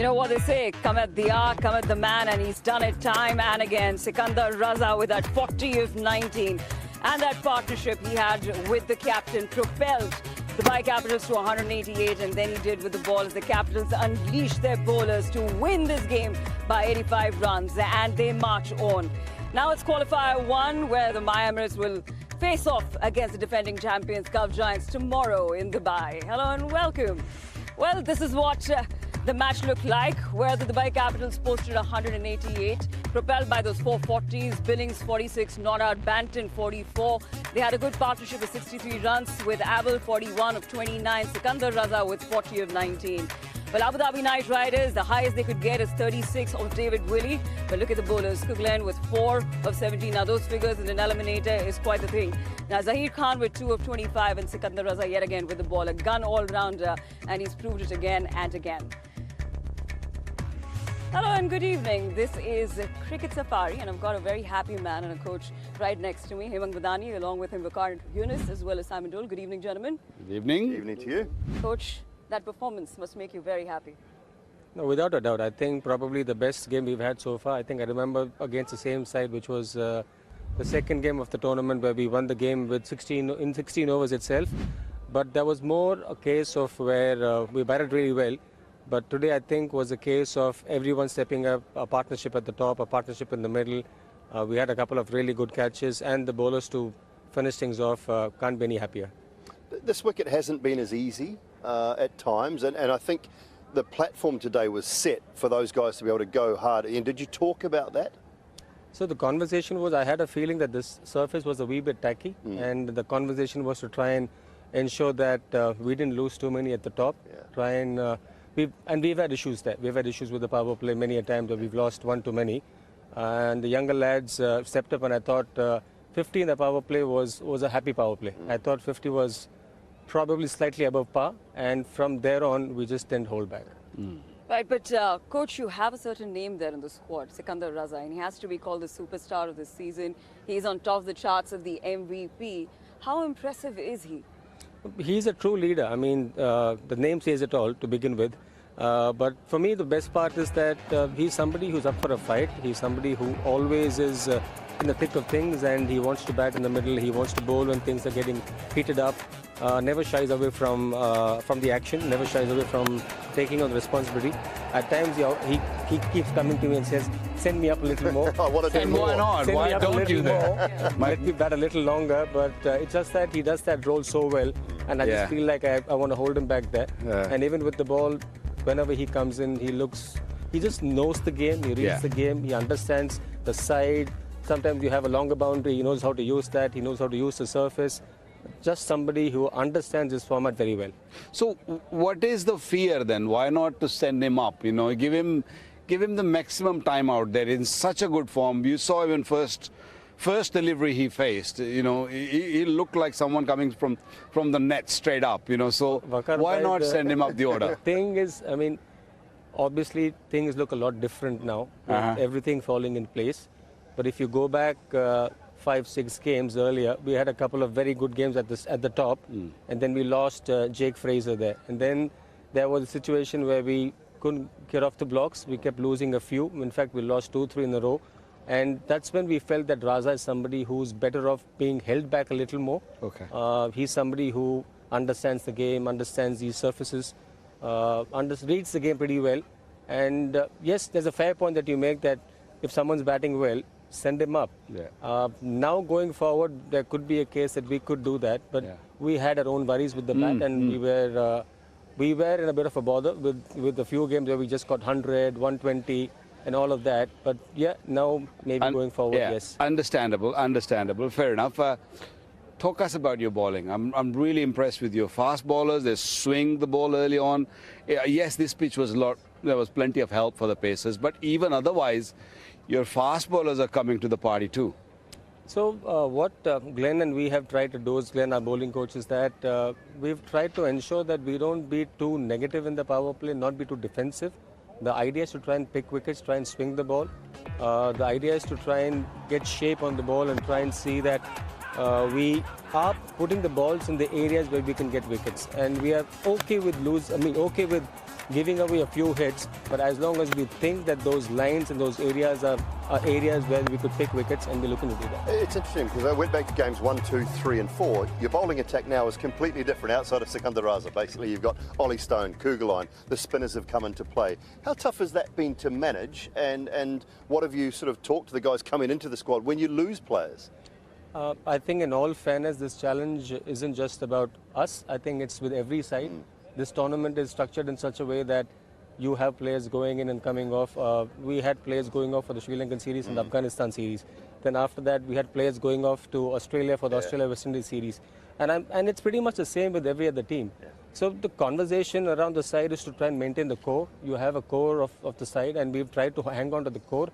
You know what they say, come at the hour, come at the man, and he's done it time and again. Sikandar Raza with that 40 of 19. And that partnership he had with the captain propelled the Dubai Capitals to 188, and then he did with the ball as the Capitals unleashed their bowlers to win this game by 85 runs, and they march on. Now it's qualifier 1, where the My Emirates will face off against the defending champions Gulf Giants tomorrow in Dubai. Hello and welcome. Well, this is what the match looked like, where the Dubai Capitals posted 188, propelled by those 440s, Billings 46, not out, Banton 44. They had a good partnership of 63 runs with Abel 41 of 29, Sikandar Raza with 40 of 19. Well, Abu Dhabi Knight Riders, the highest they could get is 36 of David Willey. But look at the bowlers, Kuglen with 4 of 17. Now, those figures in an eliminator is quite the thing. Now, Zahir Khan with 2 of 25 and Sikandar Raza yet again with the ball, a gun all-rounder, and he's proved it again and again. Hello and good evening. This is Cricket Safari, and I've got a very happy man and a coach right next to me, Hemang Badani, along with him, Vakar Yunus, as well as Simon Dole. Good evening, gentlemen. Good evening. Good evening to you. Coach, that performance must make you very happy. No, without a doubt. I think probably the best game we've had so far. I think I remember against the same side, which was the second game of the tournament, where we won the game with 16 overs itself. But there was more a case of where we batted really well. But today, I think, was a case of everyone stepping up, a partnership at the top, a partnership in the middle. We had a couple of really good catches, and the bowlers to finish things off. Can't be any happier. This wicket hasn't been as easy at times, and I think the platform today was set for those guys to be able to go hard. And did you talk about that? So the conversation was, I had a feeling that this surface was a wee bit tacky, and the conversation was to try and ensure that we didn't lose too many at the top. Yeah. Try and we've had issues there. We've had issues with the power play many a time, where we've lost one too many. And the younger lads stepped up, and I thought 50 in the power play was a happy power play. I thought 50 was probably slightly above par, and from there on, we just didn't hold back. Right, but Coach, you have a certain name there in the squad, Sikandar Raza, and he has to be called the superstar of this season. He's on top of the charts of the MVP. How impressive is he? He's a true leader. I mean, the name says it all to begin with. But for me, the best part is that he's somebody who's up for a fight. He's somebody who always is in the thick of things, and he wants to bat in the middle. He wants to bowl when things are getting heated up. Never shies away from the action. Never shies away from taking on the responsibility. At times, he keeps coming to me and says, "Send me up a little more." And why not? Send Why me up don't you then? Let me bat a little longer. But it's just that he does that role so well, and I just feel like I want to hold him back there. Yeah. And even with the ball, whenever he comes in, he just knows the game. He reads the game. He understands the side. Sometimes you have a longer boundary. He knows how to use that. He knows how to use the surface. Just somebody who understands this format very well. So what is the fear then? Why not to send him up? You know, give him the maximum time out there in such a good form. You saw even first delivery he faced. You know, he looked like someone coming from the net straight up. You know, so Vakar, why not send him up the order? Thing is, I mean, obviously things look a lot different now. With everything falling in place. But if you go back 5-6 games earlier, we had a couple of very good games at the top, and then we lost Jake Fraser there. And then there was a situation where we couldn't get off the blocks. We kept losing a few. In fact, we lost 2-3 in a row. And that's when we felt that Raza is somebody who's better off being held back a little more. Okay. He's somebody who understands the game, understands these surfaces, reads the game pretty well. And yes, there's a fair point that you make that if someone's batting well, send him up. Yeah. Now going forward, there could be a case that we could do that, but we had our own worries with the bat, and we were in a bit of a bother with a few games where we just got 100, 120, and all of that. But yeah, now maybe going forward, yes. Understandable. Fair enough. Talk us about your bowling. I'm really impressed with your fast bowlers. They swing the ball early on. Yes, this pitch was there was plenty of help for the pacers, but even otherwise, your fast bowlers are coming to the party too. So what Glenn and we have tried to do, Glenn, our bowling coach, is that we've tried to ensure that we don't be too negative in the power play, not be too defensive. The idea is to try and pick wickets, try and swing the ball. The idea is to try and get shape on the ball and try and see that we are putting the balls in the areas where we can get wickets. And we are okay with giving away a few hits, but as long as we think that those lines and those areas are areas where we could pick wickets, and we're looking to do that. It's interesting because I went back to games 1, 2, 3 and 4. Your bowling attack now is completely different outside of Sikandar Raza. Basically, you've got Ollie Stone, Kugelijn, the spinners have come into play. How tough has that been to manage, and what have you sort of talked to the guys coming into the squad when you lose players? I think in all fairness, this challenge isn't just about us. I think it's with every side. This tournament is structured in such a way that you have players going in and coming off. We had players going off for the Sri Lankan series and the Afghanistan series. Then after that, we had players going off to Australia for the Australia-West Indies series. And it's pretty much the same with every other team. So the conversation around the side is to try and maintain the core. You have a core of the side, and we've tried to hang on to the core.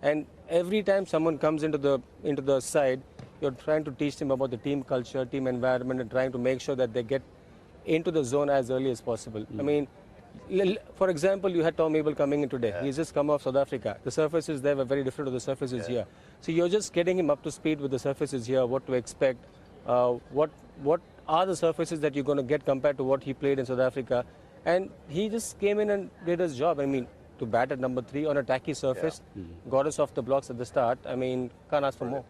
And every time someone comes into the side, you're trying to teach them about the team culture, team environment, and trying to make sure that they get into the zone as early as possible. I mean, for example, you had Tom Abel coming in today. He's just come off South Africa. The surfaces there were very different to the surfaces here. So you're just getting him up to speed with the surfaces here, what to expect, what are the surfaces that you're going to get compared to what he played in South Africa. And he just came in and did his job. I mean, to bat at number 3 on a tacky surface, got us off the blocks at the start. I mean, can't ask for more.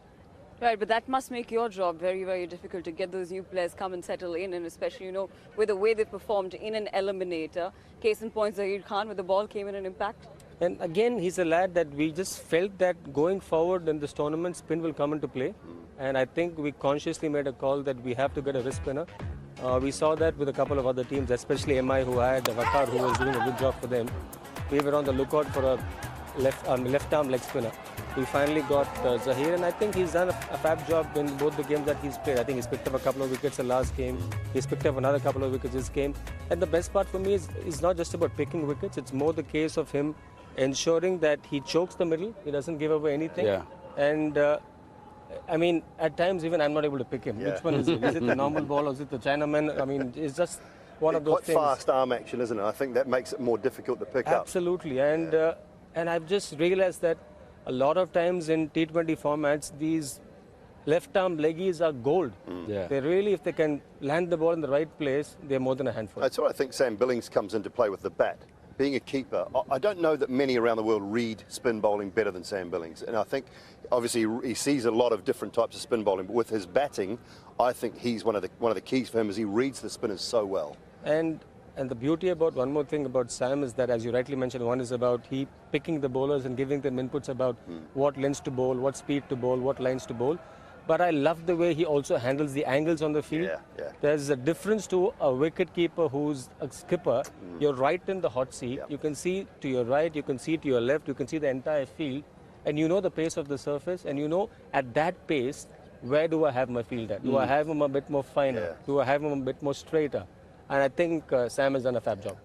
Right, but that must make your job very, very difficult to get those new players come and settle in, and especially, you know, with the way they performed in an eliminator. Case in point, Zaheer Khan, with the ball came in an impact. And again, he's a lad that we just felt that going forward in this tournament, spin will come into play. And I think we consciously made a call that we have to get a wrist spinner. We saw that with a couple of other teams, especially MI, who had Vakar, who was doing a good job for them. We were on the lookout for a left-arm leg spinner. We finally got Zaheer, and I think he's done a fab job in both the games that he's played. I think he's picked up a couple of wickets the last game. He's picked up another couple of wickets this game. And the best part for me is not just about picking wickets. It's more the case of him ensuring that he chokes the middle. He doesn't give away anything. Yeah. And I mean, at times even I'm not able to pick him. Which one is it? Is it the normal ball or is it the Chinaman? I mean, it's just one of those quite things. Fast arm action, isn't it? I think that makes it more difficult to pick up. Absolutely. And I've just realized that a lot of times in T20 formats, these left-arm leggies are gold. They really, if they can land the ball in the right place, they're more than a handful. That's why I think Sam Billings comes into play with the bat. Being a keeper, I don't know that many around the world read spin bowling better than Sam Billings. And I think, obviously, he sees a lot of different types of spin bowling. But with his batting, I think he's one of the keys for him is he reads the spinners so well. And the beauty about one more thing about Sam is that, as you rightly mentioned, one is about he picking the bowlers and giving them inputs about what lengths to bowl, what speed to bowl, what lines to bowl. But I love the way he also handles the angles on the field. There's a difference to a wicket keeper who's a skipper. You're right in the hot seat. You can see to your right, you can see to your left, you can see the entire field. And you know the pace of the surface, and you know at that pace, where do I have my field at? Do I have him a bit more finer? Do I have him a bit more straighter? And I think Sam has done a fab job.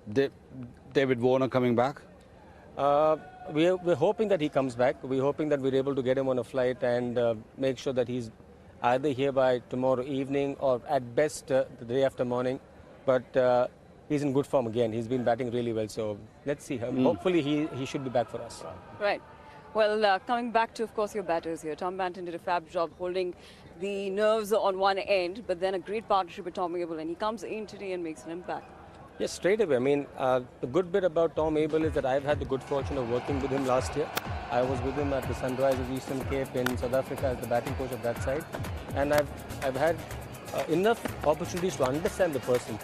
David Warner coming back? We're hoping that he comes back. We're hoping that we're able to get him on a flight and make sure that he's either here by tomorrow evening or at best the day after morning. But he's in good form again. He's been batting really well. So let's see. Hopefully he should be back for us. Right. Well, coming back to, of course, your batters here. Tom Banton did a fab job holding the nerves on one end, but then a great partnership with Tom Abel, and he comes in today and makes an impact. Yes, straight away. I mean, the good bit about Tom Abel is that I've had the good fortune of working with him last year. I was with him at the Sunrisers Eastern Cape in South Africa as the batting coach of that side. And I've had enough opportunities to understand the person,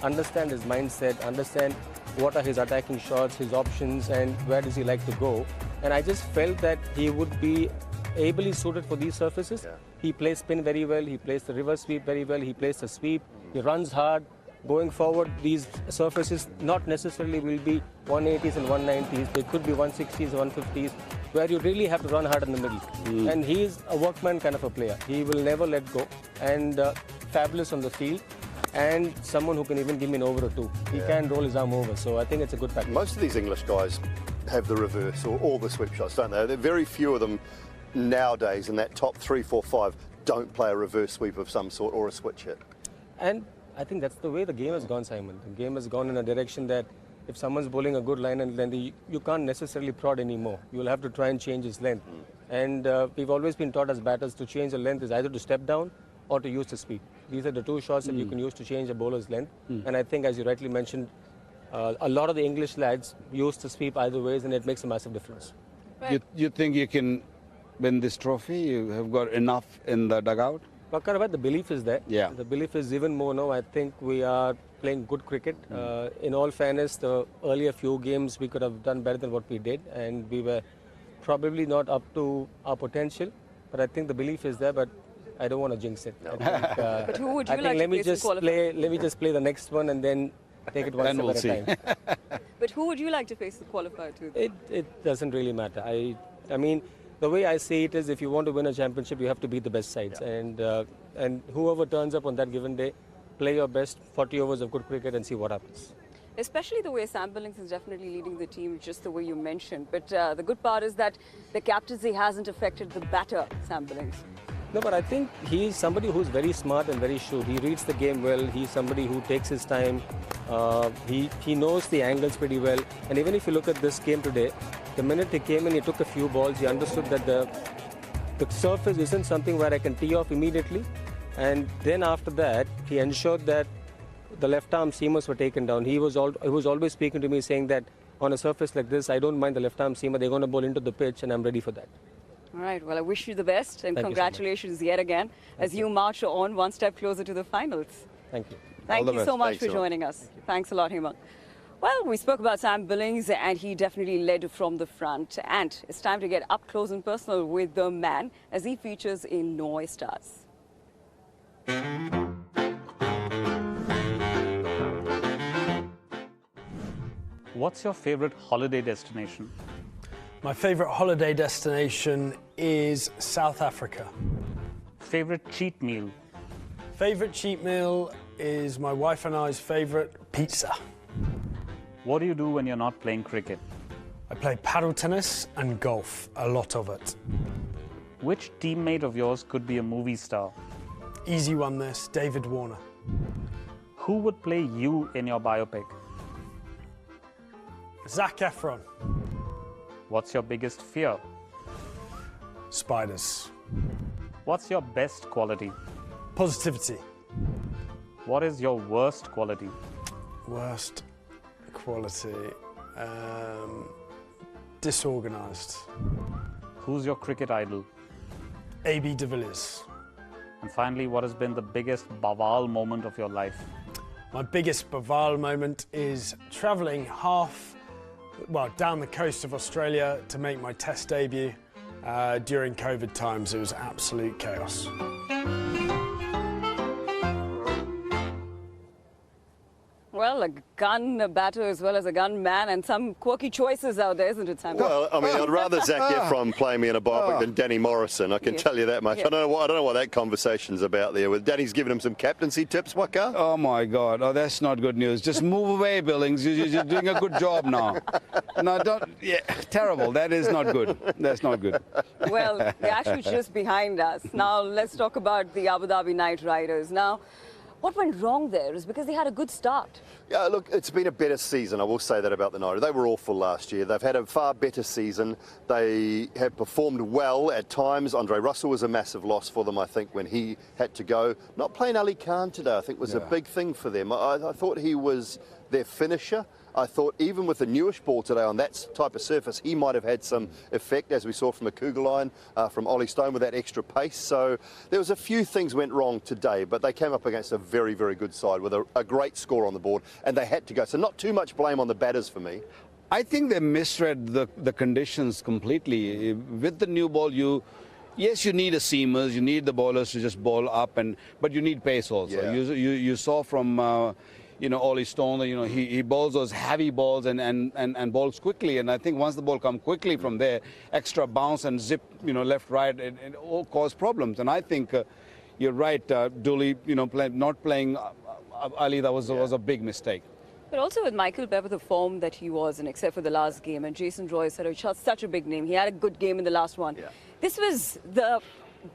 understand his mindset, understand what are his attacking shots, his options, and where does he like to go. And I just felt that he would be ably suited for these surfaces. He plays spin very well, he plays the reverse sweep very well, he plays the sweep, he runs hard. Going forward, these surfaces not necessarily will be 180s and 190s. They could be 160s, 150s, where you really have to run hard in the middle. And he is a workman kind of a player. He will never let go, and fabulous on the field, and someone who can even give me an over or two. He can roll his arm over, so I think it's a good package. Most of these English guys have the reverse or all the sweep shots, don't they? There are very few of them nowadays in that top 3, 4, 5 don't play a reverse sweep of some sort or a switch hit. And I think that's the way the game has gone, Simon. The game has gone in a direction that if someone's bowling a good line and length, you can't necessarily prod anymore. You'll have to try and change his length. And we've always been taught as batters to change the length is either to step down or to use the speed. These are the two shots that you can use to change a bowler's length. And I think, as you rightly mentioned, A lot of the English lads used to sweep either ways, and it makes a massive difference. Right. You think you can win this trophy? You have got enough in the dugout? Bakar, the belief is there. Yeah. The belief is even more now. I think we are playing good cricket. In all fairness, the earlier few games we could have done better than what we did, and we were probably not up to our potential. But I think the belief is there. But I don't want to jinx it. I think, But who would you I think like let to me face in just qualifying? play. Let me just play the next one and then take it one Then step we'll at see. a time. But who would you like to face the qualifier to? It doesn't really matter. I mean, the way I see it is, if you want to win a championship, you have to beat the best sides, and whoever turns up on that given day, play your best 40 overs of good cricket and see what happens. Especially the way Sam Billings is definitely leading the team, just the way you mentioned. But the good part is that the captaincy hasn't affected the batter, Sam Billings. No, but I think he's somebody who's very smart and very shrewd. He reads the game well. He's somebody who takes his time. He knows the angles pretty well. And even if you look at this game today, the minute he came in, he took a few balls. He understood that the surface isn't something where I can tee off immediately. And then after that, he ensured that the left-arm seamers were taken down. He was always speaking to me saying that on a surface like this, I don't mind the left-arm seamer. They're going to bowl into the pitch, and I'm ready for that. All right, well, I wish you the best, and Thank you so congratulations yet again as you march on one step closer to the finals. Thank you. Thank the you best. so much Thanks for a lot. joining us. Thanks a lot, Hemang. Well, we spoke about Sam Billings, and he definitely led from the front. And it's time to get up close and personal with the man as he features in Noi Stars. What's your favorite holiday destination? My favourite holiday destination is South Africa. Favorite cheat meal? Favourite cheat meal is my wife and I's favourite pizza. What do you do when you're not playing cricket? I play paddle tennis and golf, a lot of it. Which teammate of yours could be a movie star? Easy one this, David Warner. Who would play you in your biopic? Zac Efron. What's your biggest fear? Spiders. What's your best quality? Positivity. What is your worst quality? Worst quality. Disorganised. Who's your cricket idol? AB de Villiers. And finally, what has been the biggest bawal moment of your life? My biggest bawal moment is travelling down the coast of Australia to make my test debut. During COVID times, it was absolute chaos. Well, a gun batter as well as a gun man, and some quirky choices out there, isn't it, Sam? Well, I mean, I'd rather Zac Efron play me in a biopic than Danny Morrison. I can tell you that much. Yeah. I don't know what that conversation's about there. With Danny's giving him some captaincy tips, Waka. Oh my God! Oh, that's not good news. Just move away, Billings. You're doing a good job now. No, don't. Yeah, terrible. That is not good. That's not good. Well, they're actually just behind us. Now, let's talk about the Abu Dhabi Knight Riders. Now, what went wrong there is because they had a good start. Yeah, look, it's been a better season. I will say that about the Knights. They were awful last year. They've had a far better season. They have performed well at times. Andre Russell was a massive loss for them, I think, when he had to go. Not playing Ali Khan today, I think, was a big thing for them. I thought he was their finisher. I thought even with the newish ball today on that type of surface, he might have had some effect, as we saw from a Kugelijn, from Ollie Stone with that extra pace. So there was a few things went wrong today, but they came up against a very, very good side with a great score on the board, and they had to go. So not too much blame on the batters for me. I think they misread the conditions completely. With the new ball, yes, you need a seamers, you need the bowlers to just bowl up, but you need pace also. Yeah. You saw from Ollie Stone, he bowls those heavy balls and bowls quickly. And I think once the ball comes quickly from there, extra bounce and zip, left, right, it all cause problems. And I think you're right, Dooley, not playing Ali, that was a big mistake. But also with Michael Pepper, the form that he was in, except for the last game, and Jason Roy said such a big name. He had a good game in the last one. Yeah. This was the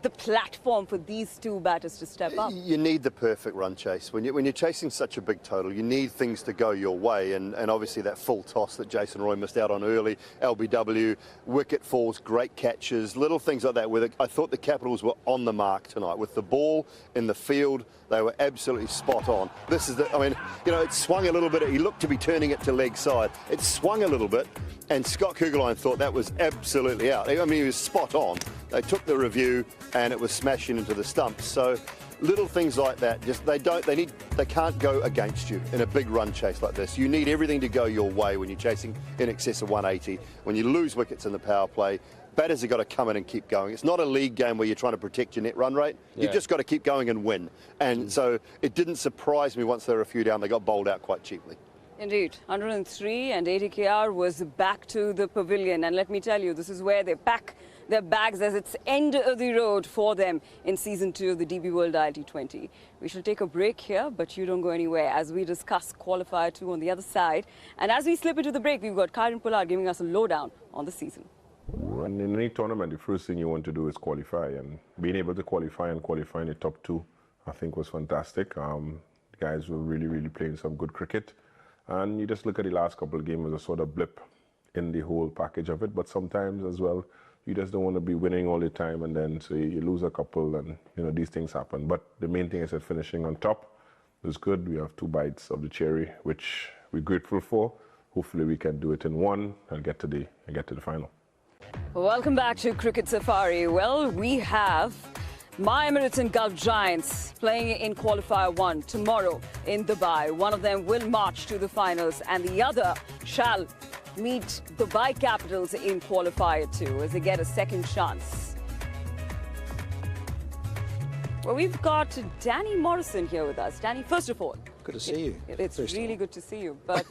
the platform for these two batters to step up? You need the perfect run chase. When you're chasing such a big total, you need things to go your way, and obviously that full toss that Jason Roy missed out on early, LBW, wicket falls, great catches, little things like that. I thought the Capitals were on the mark tonight. With the ball in the field, they were absolutely spot on. This is it swung a little bit. He looked to be turning it to leg side. It swung a little bit, and Scott Kugelheim thought that was absolutely out. I mean, he was spot on. They took the review, and it was smashing into the stumps. So little things like that, they can't go against you in a big run chase like this. You need everything to go your way when you're chasing in excess of 180. When you lose wickets in the power play, batters have got to come in and keep going. It's not a league game where you're trying to protect your net run rate. You've just got to keep going and win. And so it didn't surprise me once they were a few down, they got bowled out quite cheaply. Indeed, 103 and 80 KR was back to the pavilion. And let me tell you, this is where they pack their bags as it's end of the road for them in Season 2 of the DB World ILT20. We shall take a break here, but you don't go anywhere as we discuss Qualifier 2 on the other side. And as we slip into the break, we've got Kyron Pollard giving us a lowdown on the season. And in any tournament, the first thing you want to do is qualify. And being able to qualify and qualify in the top 2, I think was fantastic. The guys were really, really playing some good cricket. And you just look at the last couple of games as a sort of blip in the whole package of it. But sometimes as well, you just don't want to be winning all the time, and then so you lose a couple, and these things happen. But the main thing is that finishing on top was good. We have 2 bites of the cherry, which we're grateful for. Hopefully we can do it in 1 and get to the final. Welcome back to Cricket Safari. Well, we have My Emirates and Gulf Giants playing in Qualifier 1 tomorrow in Dubai. One of them will march to the finals, and the other shall meet Dubai Capitals in Qualifier 2 as they get a second chance. Well, we've got Danny Morrison here with us. Danny, first of all, good to see you. It's really good to see you. But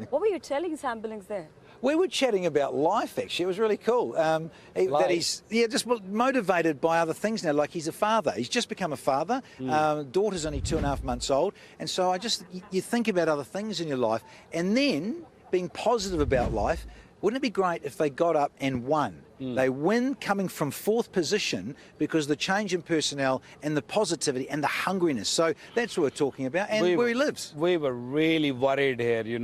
what were you telling Sam Billings there? We were chatting about life, actually. It was really cool. That he's just motivated by other things now. Like, he's a father. He's just become a father. Daughter's only 2.5 months old. And so you think about other things in your life. And then being positive about life, wouldn't it be great if they got up and won? They win coming from 4th position because the change in personnel and the positivity and the hungriness. So that's what we're talking about, and where he lives. We were really worried here, he's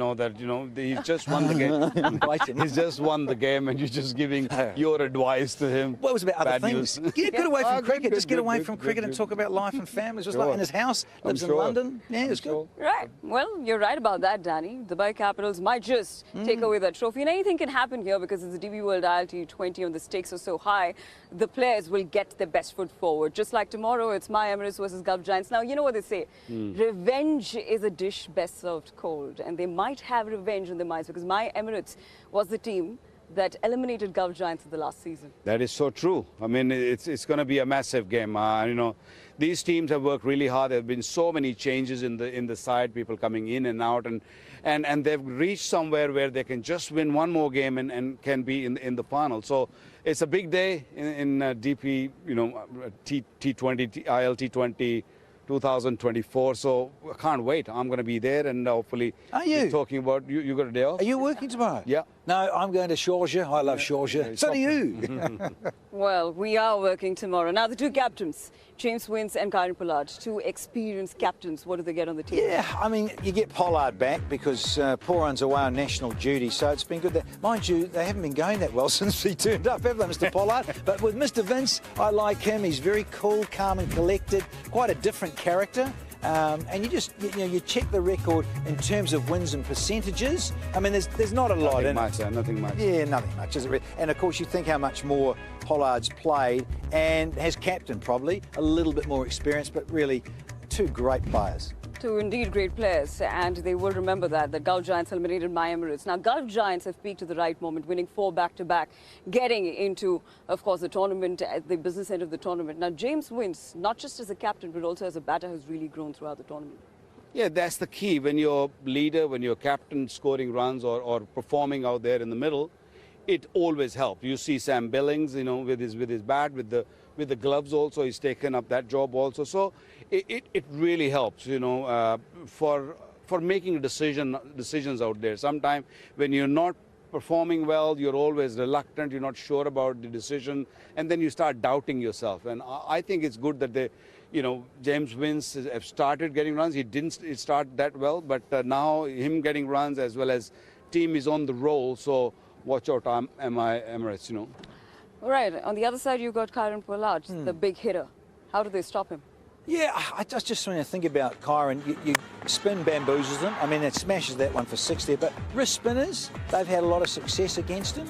just won the game. He's just won the game, and you're just giving your advice to him. Well, it was about other things. Get away from cricket. Just get away from cricket and talk about life and family. Just like in his house, lives in London. Yeah, it's good. Right. Well, you're right about that, Danny. The Dubai Capitals might just take away that trophy. And anything can happen here because it's the DB World ILT20 and the stakes are so high. The players will get their best foot forward. Just like tomorrow, it's My Emirates versus Gulf Giants. Now, you know what they say. Revenge is a dish best served cold. And they might have revenge in their minds because My Emirates was the team that eliminated Gulf Giants in the last season. That is so true. I mean, it's going to be a massive game. These teams have worked really hard. There have been so many changes in the side, people coming in and out, and they've reached somewhere where they can just win one more game and can be in the final. So it's a big day in DP, T20, ILT20. 2024, so I can't wait. I'm going to be there, and hopefully talking about you got a day off? Are you working tomorrow? Yeah. No, I'm going to Sharjah. I love Sharjah. So do you. Well, we are working tomorrow. Now, the two captains, James Wince and Kyron Pollard, two experienced captains. What do they get on the team? Yeah, I mean, you get Pollard back because Poran's away on national duty, so it's been good. Mind you, they haven't been going that well since he turned up, have they, Mr. Pollard? But with Mr. Vince, I like him. He's very cool, calm and collected, quite a different character. And you just, you check the record in terms of wins and percentages. I mean, there's not a lot in it. Nothing much. Yeah, nothing much, is it really? And of course, you think how much more Pollard's played and has captained probably, a little bit more experience, but really two great players. Two indeed great players, and they will remember that Gulf Giants eliminated My Emirates. Now, Gulf Giants have peaked at the right moment, winning 4 back-to-back, getting into, of course, the tournament, at the business end of the tournament. Now, James Wince, not just as a captain, but also as a batter, has really grown throughout the tournament. Yeah, that's the key. When you're leader, when you're captain scoring runs or performing out there in the middle, it always helps. You see Sam Billings, with his bat, with the gloves also, he's taken up that job also. So it really helps, for making decisions out there. Sometimes when you're not performing well, you're always reluctant, you're not sure about the decision, and then you start doubting yourself. And I think it's good that they, James Vince have started getting runs. He didn't start that well, but now him getting runs as well as team is on the roll. So watch out, Emirates, All right, on the other side, you've got Kyron Pollard, the big hitter. How do they stop him? Yeah, I just when I think about Kyron, you spin bamboozles them. I mean, it smashes that one for 6 there, but wrist spinners, they've had a lot of success against him.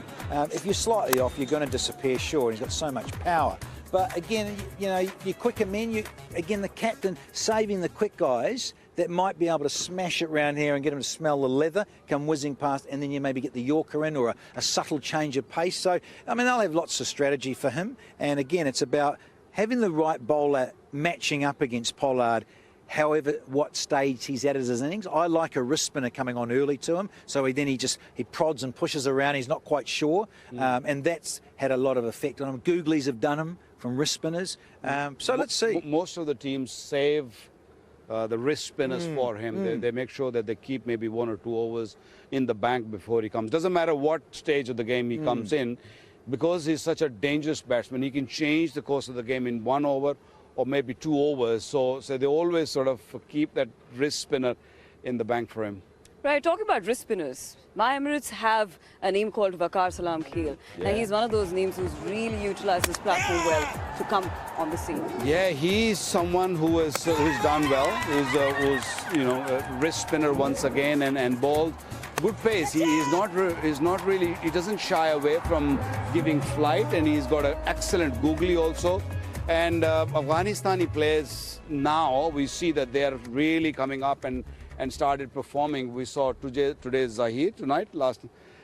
If you're slightly off, you're going to disappear, sure. He's got so much power. But again, your quicker men, again, the captain saving the quick guys that might be able to smash it round here and get them to smell the leather, come whizzing past, and then you maybe get the Yorker in or a subtle change of pace. So, I mean, they'll have lots of strategy for him. And again, it's about having the right bowler matching up against Pollard, however, what stage he's at as his innings. I like a wrist spinner coming on early to him, so he prods and pushes around, he's not quite sure, and that's had a lot of effect on him. Googlies have done him from wrist spinners, so let's see. Most of the teams save the wrist spinners for him. They make sure that they keep maybe 1 or 2 overs in the bank before he comes. Doesn't matter what stage of the game he comes in, because he's such a dangerous batsman, he can change the course of the game in 1 over or maybe 2 overs. So they always sort of keep that wrist spinner in the bank for him. Right, talking about wrist spinners, my Emirates have a name called Waqar Salam Khel. Yeah. And he's one of those names who's really utilized his platform well to come on the scene. Yeah, he's someone who's done well, who's a wrist spinner once again and bowled good pace. He doesn't shy away from giving flight, and he's got an excellent googly also. And Afghanistani players now, we see that they are really coming up and started performing. We saw today's Zahir tonight,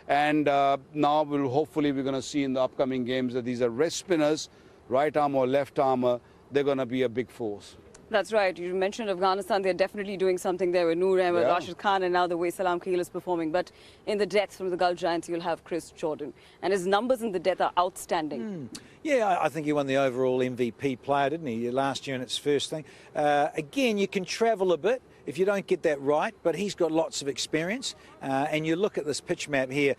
and now hopefully we're going to see in the upcoming games that these are wrist spinners, right arm or left arm. They're going to be a big force. That's right. You mentioned Afghanistan. They're definitely doing something there with Noor Ahmed, Rashid Khan, and now the way Salam Khel is performing. But in the death from the Gulf Giants, you'll have Chris Jordan. And his numbers in the death are outstanding. Yeah, I think he won the overall MVP player, didn't he, last year in its first thing. Again, you can travel a bit if you don't get that right, but he's got lots of experience. And you look at this pitch map here,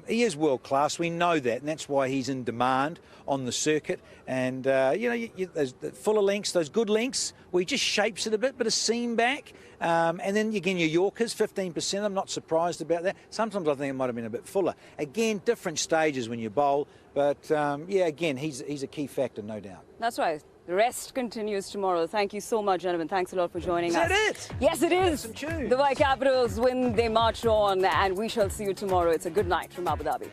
he is world class, we know that, and that's why he's in demand on the circuit. And, those fuller lengths, those good lengths, where he just shapes it a bit of seam back. And then, again, your Yorkers, 15%, I'm not surprised about that. Sometimes I think it might have been a bit fuller. Again, different stages when you bowl, but, again, he's a key factor, no doubt. That's right. The rest continues tomorrow. Thank you so much, gentlemen. Thanks a lot for joining us. Is that it? Yes, it is. The White Capitals win, they march on, and we shall see you tomorrow. It's a good night from Abu Dhabi.